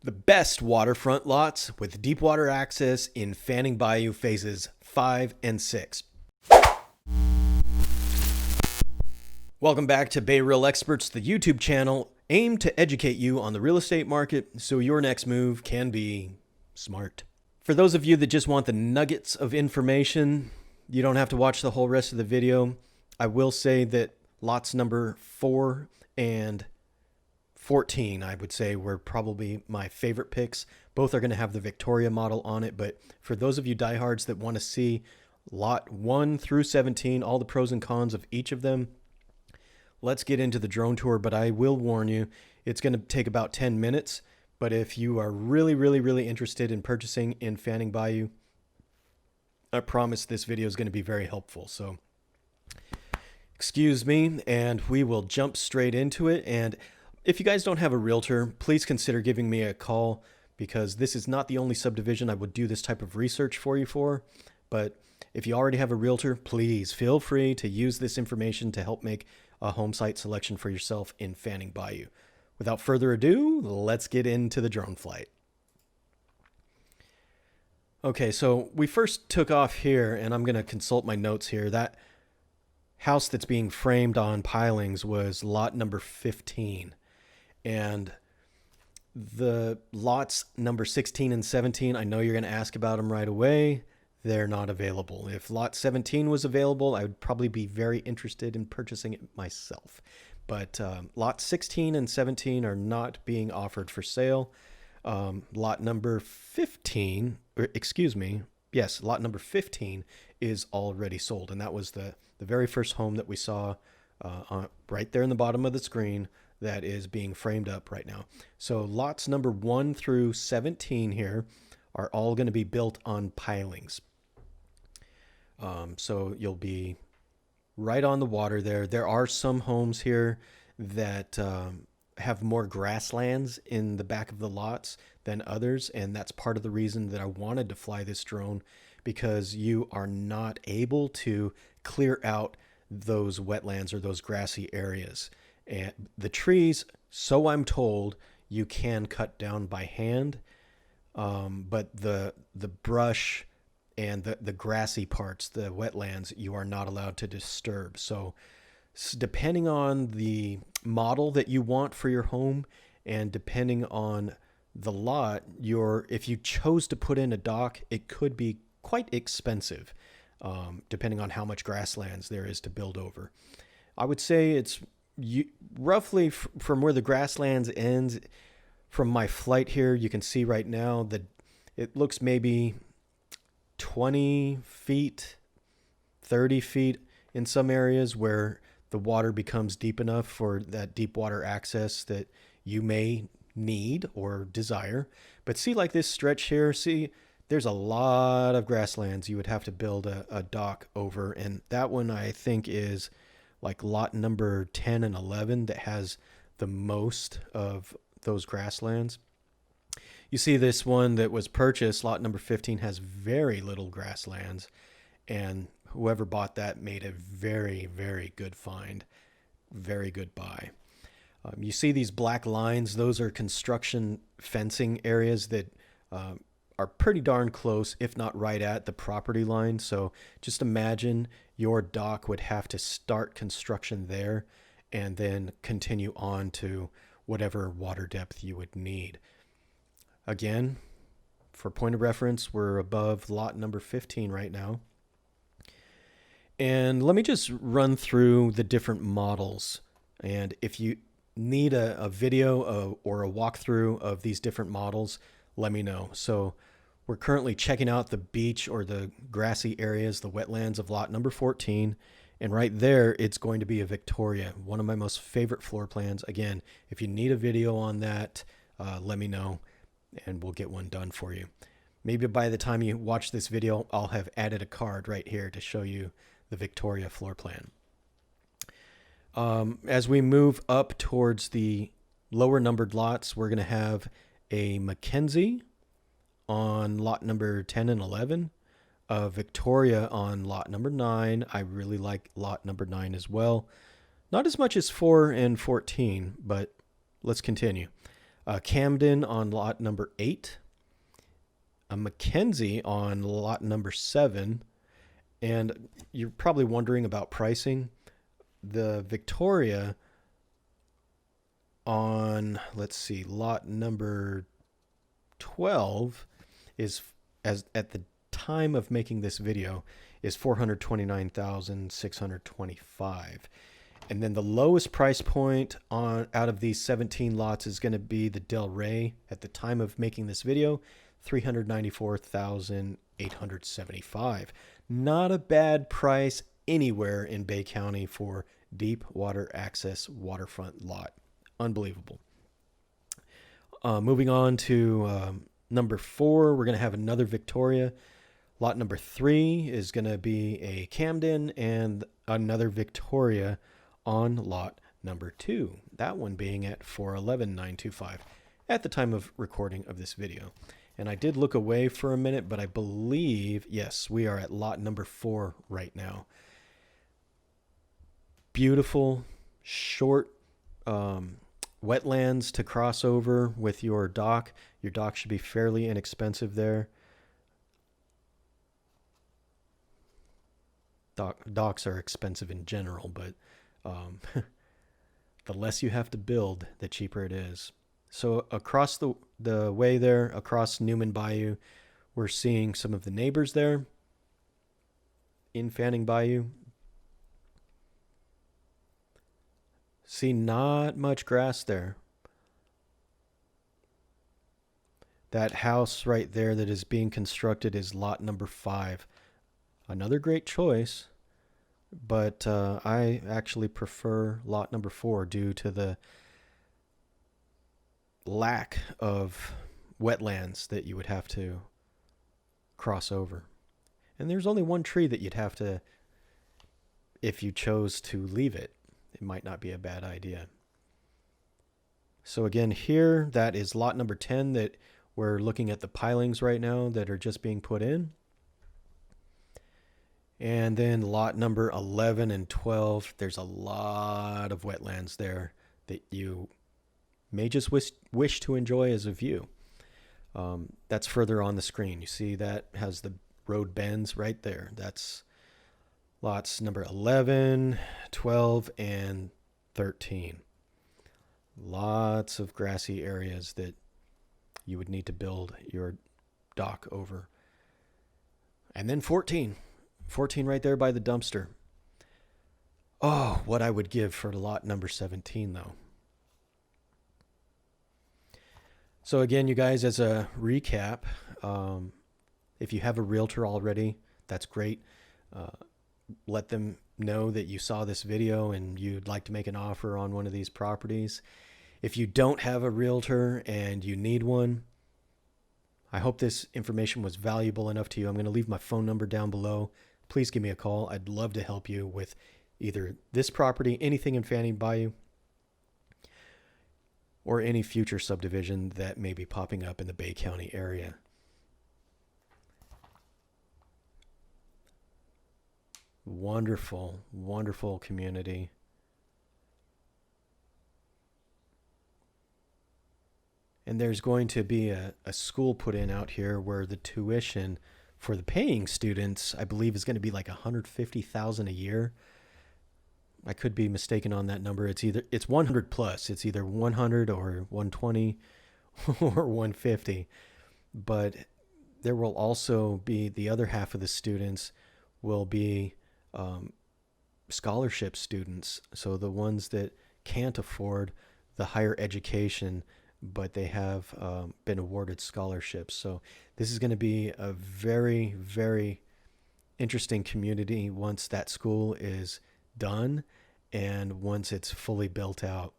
The best waterfront lots with deep water access in Fanning Bayou phases 5 and 6. Welcome back to Bay Real Experts, the YouTube channel aimed to educate you on the real estate market so your next move can be smart. For those of you that just want the nuggets of information, you don't have to watch the whole rest of the video. I will say that lots number 4 and 14, I would say, were probably my favorite picks. Both are going to have the Victoria model on it, but for those of you diehards that want to see lot 1 through 17, all the pros and cons of each of them, let's get into the drone tour. But I will warn you, it's going to take about 10 minutes. But if you are really interested in purchasing in Fanning Bayou, I promise this video is going to be very helpful. So excuse me, and we will jump straight into it. And if you guys don't have a realtor, please consider giving me a call, because this is not the only subdivision I would do this type of research for you for. But if you already have a realtor, please feel free to use this information to help make a home site selection for yourself in Fanning Bayou. Without further ado, let's get into the drone flight. Okay, so we first took off here, and I'm going to consult my notes here. That house that's being framed on pilings was lot number 15. And the lots number 16 and 17, I know you're going to ask about them right away. They're not available. If lot 17 was available, I would probably be very interested in purchasing it myself. But lot 16 and 17 are not being offered for sale. Lot number 15, lot number 15 is already sold. And that was the very first home that we saw right there in the bottom of the screen that is being framed up right now. So lots number 1 through 17 here are all going to be built on pilings. So you'll be right on the water there. There are some homes here that have more grasslands in the back of the lots than others, and that's part of the reason that I wanted to fly this drone, because you are not able to clear out those wetlands or those grassy areas. And the trees, so I'm told, you can cut down by hand, but the brush and the grassy parts, the wetlands, you are not allowed to disturb. So depending on the model that you want for your home, and depending on the lot, if you chose to put in a dock, it could be quite expensive, depending on how much grasslands there is to build over. I would say it's roughly from where the grasslands ends. From my flight here, you can see right now that it looks maybe 20 feet, 30 feet in some areas where the water becomes deep enough for that deep water access that you may need or desire. But see, like this stretch here, see, there's a lot of grasslands you would have to build a dock over. And that one, I think, is like lot number 10 and 11 that has the most of those grasslands. You see this one that was purchased, lot number 15, has very little grasslands, and whoever bought that made a very good find, very good buy. You see these black lines, those are construction fencing areas that are pretty darn close, if not right at the property line. So just imagine your dock would have to start construction there and then continue on to whatever water depth you would need. Again, for point of reference, we're above lot number 15 right now. And let me just run through the different models. And if you need a video or a walkthrough of these different models, let me know. So we're currently checking out the beach or the grassy areas, the wetlands of lot number 14. And right there, it's going to be a Victoria, one of my most favorite floor plans. Again, if you need a video on that, let me know, and we'll get one done for you. Maybe by the time you watch this video, I'll have added a card right here to show you the Victoria floor plan. As we move up towards the lower numbered lots, we're going to have a Mackenzie on lot number 10 and 11, Victoria on lot number 9. I really like lot number 9 as well. Not as much as 4 and 14, but let's continue. A Camden on lot number 8, a Mackenzie on lot number 7, and you're probably wondering about pricing. The Victoria on, let's see, lot number 12 is, as at the time of making this video, is 429,625. And then the lowest price point on out of these 17 lots is going to be the Del Rey at the time of making this video, 394,875. Not a bad price anywhere in Bay County for deep water access waterfront lot. Unbelievable. Moving on to number 4, we're going to have another Victoria. Lot number 3 is going to be a Camden and another Victoria on lot number 2. That one being at 411,925 at the time of recording of this video. And I did look away for a minute, but I believe, yes, we are at lot number 4 right now. Beautiful, short wetlands to cross over with your dock. Your dock should be fairly inexpensive there. Docks are expensive in general, but the less you have to build, the cheaper it is. So across the way there, across Newman Bayou, we're seeing some of the neighbors there in Fanning Bayou. See, not much grass there. That house right there that is being constructed is lot number 5. Another great choice, but I actually prefer lot number 4 due to the lack of wetlands that you would have to cross over. And there's only one tree that you'd have to, if you chose to leave it. It might not be a bad idea. So again, here, that is lot number 10 that we're looking at the pilings right now that are just being put in. And then lot number 11 and 12, there's a lot of wetlands there that you may just wish to enjoy as a view. That's further on the screen. You see that has the road bends right there. That's lots number 11, 12, and 13. Lots of grassy areas that you would need to build your dock over. And then 14. 14 right there by the dumpster. Oh, what I would give for lot number 17, though. So again, you guys, as a recap, if you have a realtor already, that's great. Let them know that you saw this video and you'd like to make an offer on one of these properties. If you don't have a realtor and you need one, I hope this information was valuable enough to you. I'm going to leave my phone number down below. Please give me a call. I'd love to help you with either this property, anything in Fanning Bayou, or any future subdivision that may be popping up in the Bay County area. Wonderful, wonderful community. And there's going to be a school put in out here where the tuition for the paying students, I believe, is going to be like $150,000 a year. I could be mistaken on that number. It's 100 plus. It's either 100 or 120 or 150. But there will also be the other half of the students will be scholarship students. So the ones that can't afford the higher education, but they have been awarded scholarships. So this is going to be a very, very interesting community once that school is done and once it's fully built out.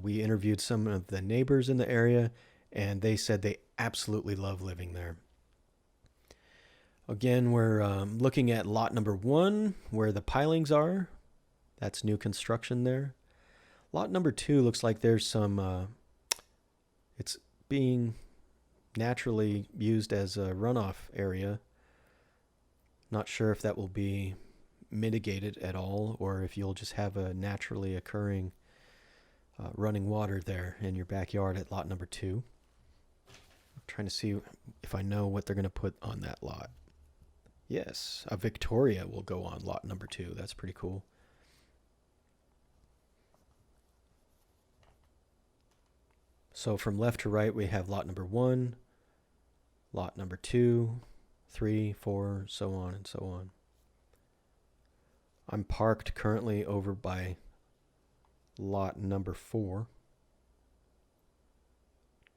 We interviewed some of the neighbors in the area, and they said they absolutely love living there. Again, we're looking at lot number 1, where the pilings are. That's new construction there. Lot number 2 looks like there's some... it's being naturally used as a runoff area. Not sure if that will be mitigated at all, or if you'll just have a naturally occurring running water there in your backyard at lot number 2. I'm trying to see if I know what they're going to put on that lot. Yes, a Victoria will go on lot number 2. That's pretty cool. So from left to right, we have lot number 1, lot number 2, 3, 4, so on and so on. I'm parked currently over by lot number 4,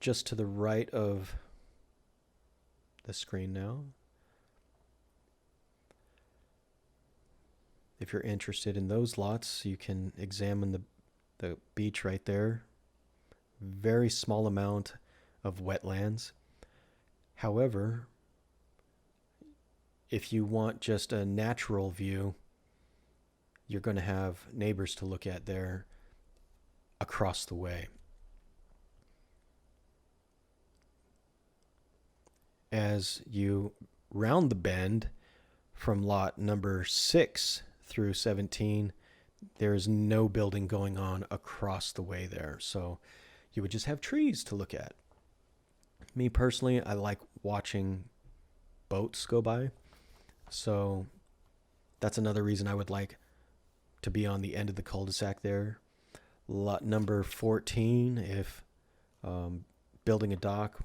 just to the right of the screen now. If you're interested in those lots, you can examine the beach right there. Very small amount of wetlands. However, if you want just a natural view, you're going to have neighbors to look at there across the way. As you round the bend from lot number 6 through 17, there is no building going on across the way there. So you would just have trees to look at. Me personally, I like watching boats go by. So that's another reason I would like to be on the end of the cul-de-sac there. Lot number 14, if building a dock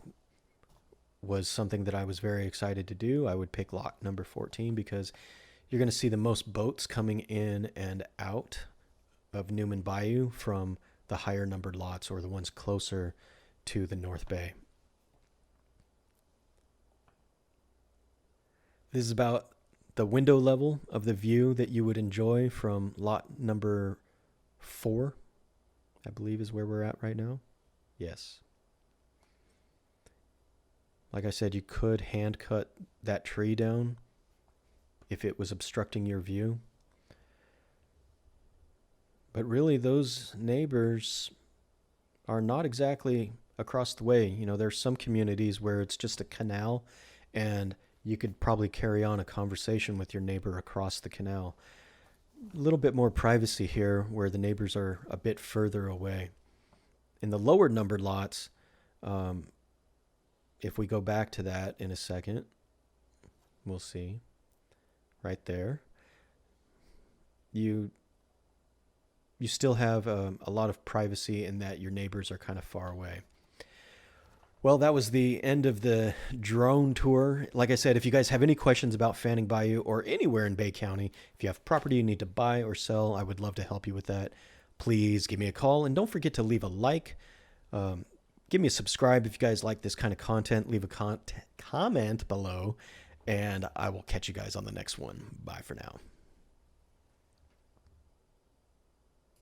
was something that I was very excited to do, I would pick lot number 14 because you're going to see the most boats coming in and out of Newman Bayou from the higher numbered lots or the ones closer to the North Bay. This is about the window level of the view that you would enjoy from lot number 4, I believe is where we're at right now. Yes. Like I said, you could hand cut that tree down if it was obstructing your view. But really, those neighbors are not exactly across the way. You know, there's some communities where it's just a canal and you could probably carry on a conversation with your neighbor across the canal. A little bit more privacy here where the neighbors are a bit further away. In the lower numbered lots, if we go back to that in a second, we'll see right there. You still have a lot of privacy in that your neighbors are kind of far away. Well, that was the end of the drone tour. Like I said, if you guys have any questions about Fanning Bayou or anywhere in Bay County, if you have property you need to buy or sell, I would love to help you with that. Please give me a call, and don't forget to leave a like. Give me a subscribe if you guys like this kind of content. Leave a comment below, and I will catch you guys on the next one. Bye for now.